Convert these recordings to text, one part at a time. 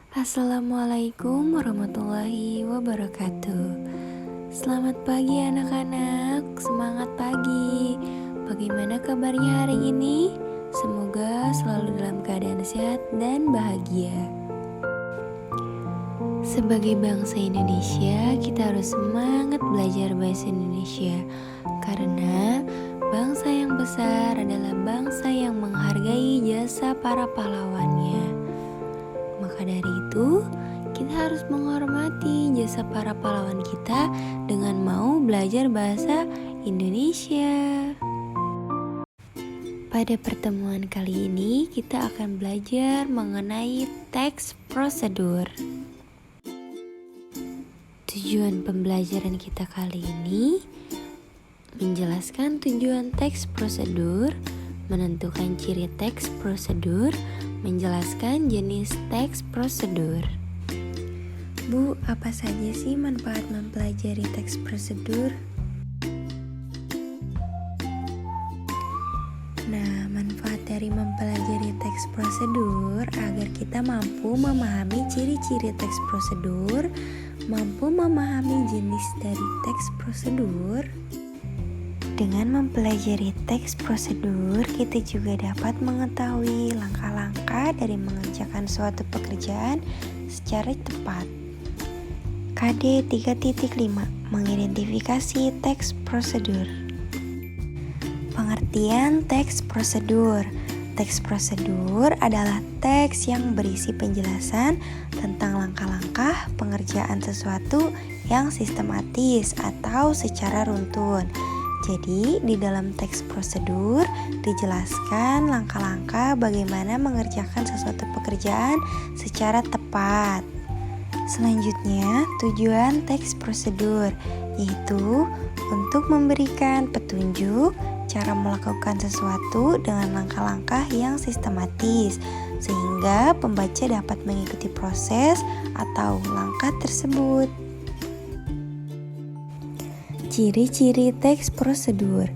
Assalamualaikum warahmatullahi wabarakatuh. Selamat pagi anak-anak, semangat pagi. Bagaimana kabarnya hari ini? Semoga selalu dalam keadaan sehat dan bahagia. Sebagai bangsa Indonesia, kita harus semangat belajar bahasa Indonesia. Karena bangsa yang besar adalah bangsa yang menghargai jasa para pahlawannya. Maka dari itu, kita harus menghormati jasa para pahlawan kita dengan mau belajar bahasa Indonesia. Pada pertemuan kali ini, kita akan belajar mengenai teks prosedur. Tujuan pembelajaran kita kali ini menjelaskan tujuan teks prosedur, menentukan ciri teks prosedur, menjelaskan jenis teks prosedur. Bu, apa saja sih manfaat mempelajari teks prosedur? Nah, manfaat dari mempelajari teks prosedur agar kita mampu memahami ciri-ciri teks prosedur, mampu memahami jenis dari teks prosedur. Dengan mempelajari teks prosedur, kita juga dapat mengetahui langkah-langkah dari mengerjakan suatu pekerjaan secara tepat. KD 3.5 Mengidentifikasi teks prosedur. Pengertian teks prosedur. Teks prosedur adalah teks yang berisi penjelasan tentang langkah-langkah pengerjaan sesuatu yang sistematis atau secara runtun. Jadi, di dalam teks prosedur dijelaskan langkah-langkah bagaimana mengerjakan sesuatu pekerjaan secara tepat. Selanjutnya, tujuan teks prosedur yaitu untuk memberikan petunjuk cara melakukan sesuatu dengan langkah-langkah yang sistematis sehingga pembaca dapat mengikuti proses atau langkah tersebut. Ciri-ciri teks prosedur.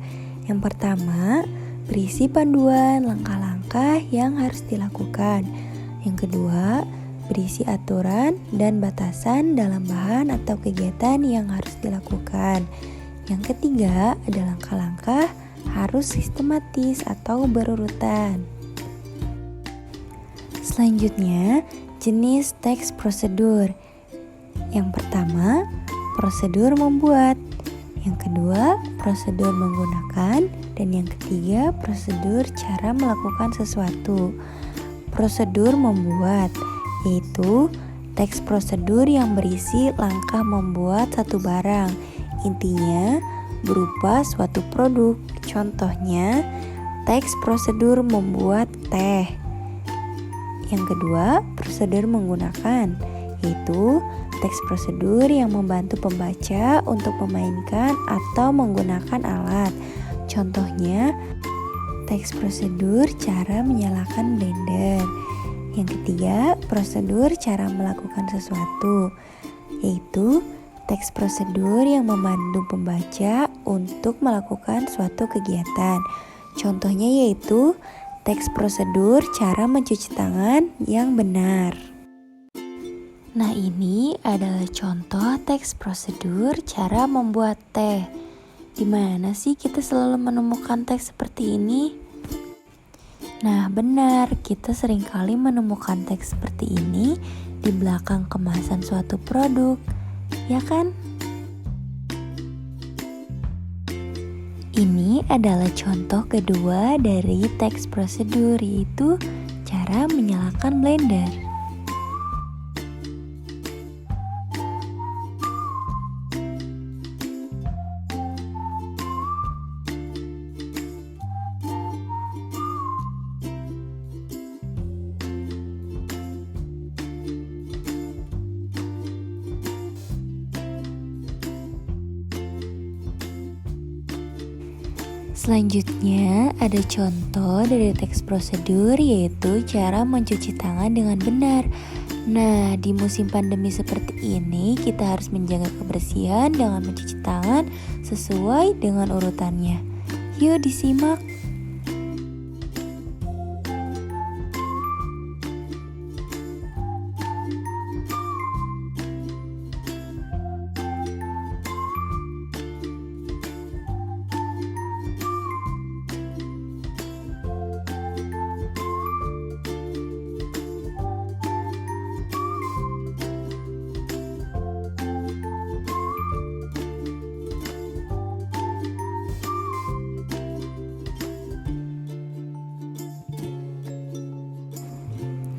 Yang pertama, berisi panduan langkah-langkah yang harus dilakukan. Yang kedua, berisi aturan dan batasan dalam bahan atau kegiatan yang harus dilakukan. Yang ketiga, ada langkah-langkah harus sistematis atau berurutan. Selanjutnya, jenis teks prosedur. Yang pertama, prosedur membuat. Yang kedua, prosedur menggunakan. Dan yang ketiga, prosedur cara melakukan sesuatu. Prosedur membuat, yaitu teks prosedur yang berisi langkah membuat satu barang. Intinya, berupa suatu produk. Contohnya, teks prosedur membuat teh. Yang kedua, prosedur menggunakan, yaitu teks prosedur yang membantu pembaca untuk memainkan atau menggunakan alat. Contohnya, teks prosedur cara menyalakan blender. Yang ketiga, prosedur cara melakukan sesuatu, yaitu teks prosedur yang membantu pembaca untuk melakukan suatu kegiatan. Contohnya yaitu teks prosedur cara mencuci tangan yang benar. Nah, ini adalah contoh teks prosedur cara membuat teh. Di mana sih kita selalu menemukan teks seperti ini? Nah, benar, kita seringkali menemukan teks seperti ini di belakang kemasan suatu produk, ya kan? Ini adalah contoh kedua dari teks prosedur, yaitu cara menyalakan blender. Selanjutnya, ada contoh dari teks prosedur yaitu cara mencuci tangan dengan benar. Nah, di musim pandemi seperti ini, kita harus menjaga kebersihan dengan mencuci tangan sesuai dengan urutannya. Yuk disimak.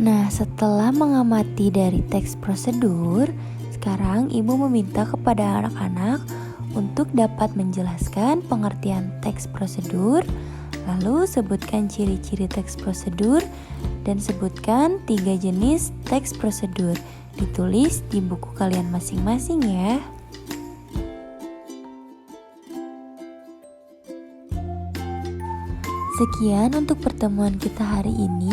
Nah, setelah mengamati dari teks prosedur, sekarang ibu meminta kepada anak-anak untuk dapat menjelaskan pengertian teks prosedur, lalu sebutkan ciri-ciri teks prosedur, dan sebutkan 3 jenis teks prosedur. Ditulis di buku kalian masing-masing ya. Sekian untuk pertemuan kita hari ini.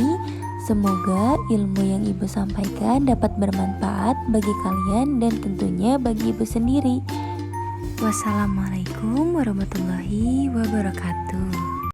Semoga ilmu yang ibu sampaikan dapat bermanfaat bagi kalian dan tentunya bagi ibu sendiri. Wassalamualaikum warahmatullahi wabarakatuh.